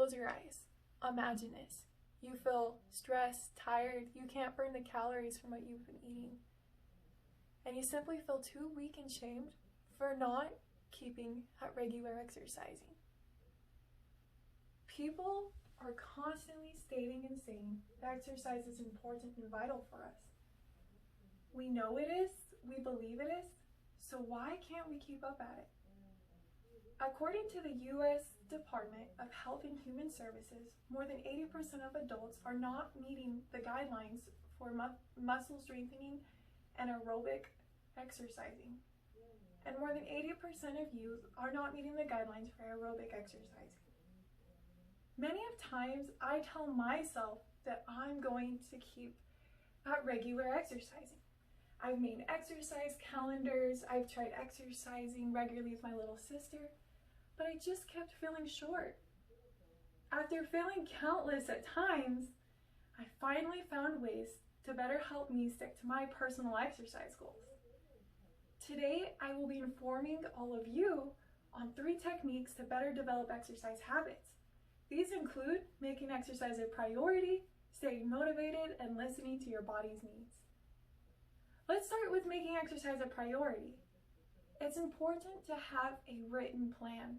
Close your eyes. Imagine this. You feel stressed, tired, you can't burn the calories from what you've been eating. And you simply feel too weak and shamed for not keeping at regular exercising. People are constantly stating and saying that exercise is important and vital for us. We know it is, we believe it is, so why can't we keep up at it? According to the U.S. Department of Health and Human Services, more than 80% of adults are not meeting the guidelines for muscle strengthening and aerobic exercising. And more than 80% of youth are not meeting the guidelines for aerobic exercising. Many of times I tell myself that I'm going to keep at regular exercising. I've made exercise calendars, I've tried exercising regularly with my little sister, but I just kept feeling short. After failing countless at times, I finally found ways to better help me stick to my personal exercise goals. Today, I will be informing all of you on 3 techniques to better develop exercise habits. These include making exercise a priority, staying motivated, and listening to your body's needs. Let's start with making exercise a priority. It's important to have a written plan.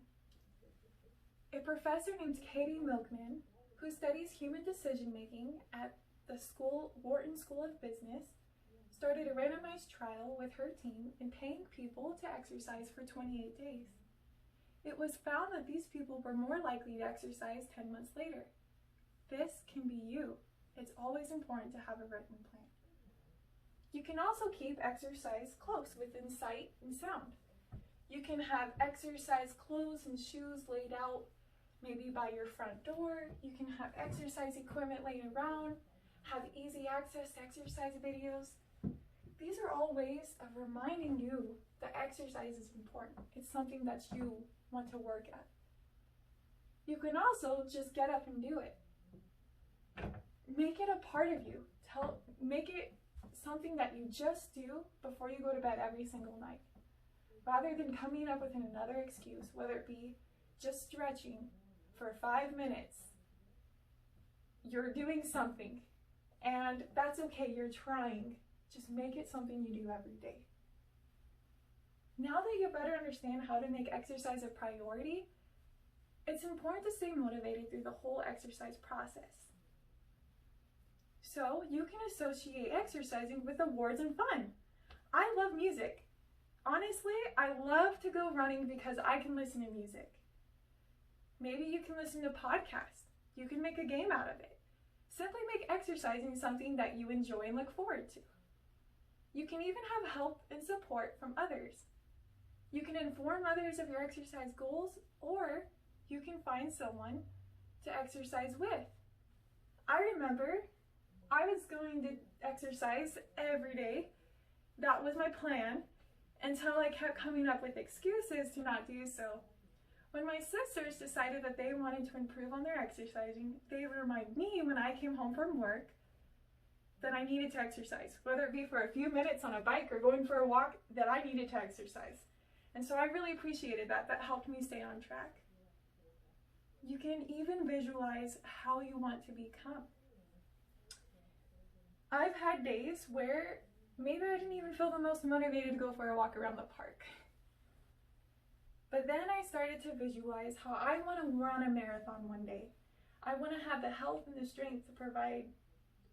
A professor named Katie Milkman, who studies human decision-making at the Wharton School of Business, started a randomized trial with her team in paying people to exercise for 28 days. It was found that these people were more likely to exercise 10 months later. This can be you. It's always important to have a written plan. You can also keep exercise close within sight and sound. You can have exercise clothes and shoes laid out maybe by your front door. You can have exercise equipment laid around, have easy access to exercise videos. These are all ways of reminding you that exercise is important. It's something that you want to work at. You can also just get up and do it. Make it a part of you. Make it something that you just do before you go to bed every single night. Rather than coming up with another excuse, whether it be just stretching for 5 minutes, you're doing something, and that's okay, you're trying. Just make it something you do every day. Now that you better understand how to make exercise a priority, it's important to stay motivated through the whole exercise process. So you can associate exercising with awards and fun. I love music. Honestly, I love to go running because I can listen to music. Maybe you can listen to podcasts. You can make a game out of it. Simply make exercising something that you enjoy and look forward to. You can even have help and support from others. You can inform others of your exercise goals, or you can find someone to exercise with. I remember I was going to exercise every day. That was my plan until I kept coming up with excuses to not do so. When my sisters decided that they wanted to improve on their exercising, they would remind me when I came home from work that I needed to exercise, whether it be for a few minutes on a bike or going for a walk, that I needed to exercise. And so I really appreciated that. That helped me stay on track. You can even visualize how you want to become. I've had days where maybe I didn't even feel the most motivated to go for a walk around the park. But then I started to visualize how I want to run a marathon one day. I want to have the health and the strength to provide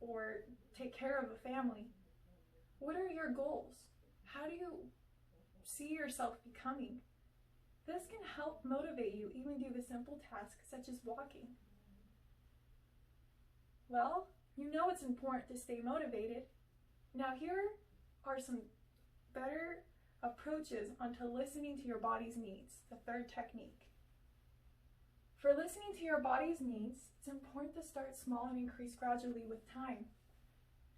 or take care of a family. What are your goals? How do you see yourself becoming? This can help motivate you even do the simple tasks such as walking. Well, you know it's important to stay motivated. Now here are some better approaches onto listening to your body's needs, the 3rd technique. For listening to your body's needs, it's important to start small and increase gradually with time.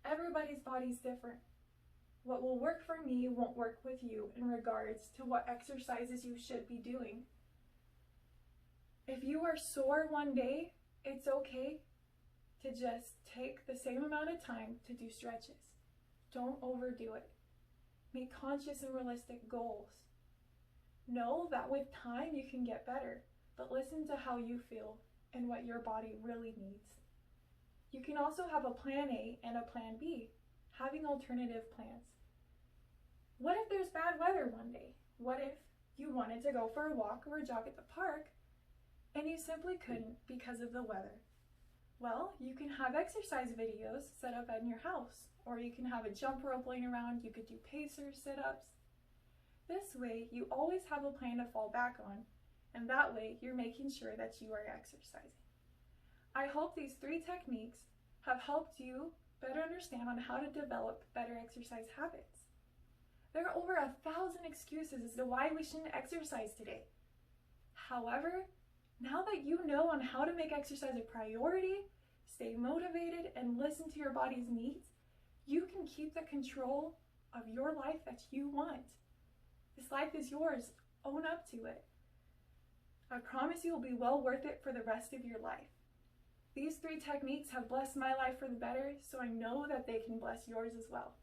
Everybody's body's different. What will work for me won't work with you in regards to what exercises you should be doing. If you are sore one day, it's okay to just take the same amount of time to do stretches. Don't overdo it. Make conscious and realistic goals. Know that with time you can get better, but listen to how you feel. and what your body really needs. You can also have a plan A and a plan B, having alternative plans. What if there's bad weather one day? What if you wanted to go for a walk or a jog at the park and you simply couldn't because of the weather? Well, you can have exercise videos set up in your house, or you can have a jump rope laying around. You could do pacer sit-ups. This way, you always have a plan to fall back on, and that way you're making sure that you are exercising. I hope these 3 techniques have helped you better understand on how to develop better exercise habits. There are over 1,000 excuses as to why we shouldn't exercise today. However, now that you know on how to make exercise a priority, stay motivated, and listen to your body's needs, you can keep the control of your life that you want. This life is yours. Own up to it. I promise you will be well worth it for the rest of your life. These 3 techniques have blessed my life for the better, so I know that they can bless yours as well.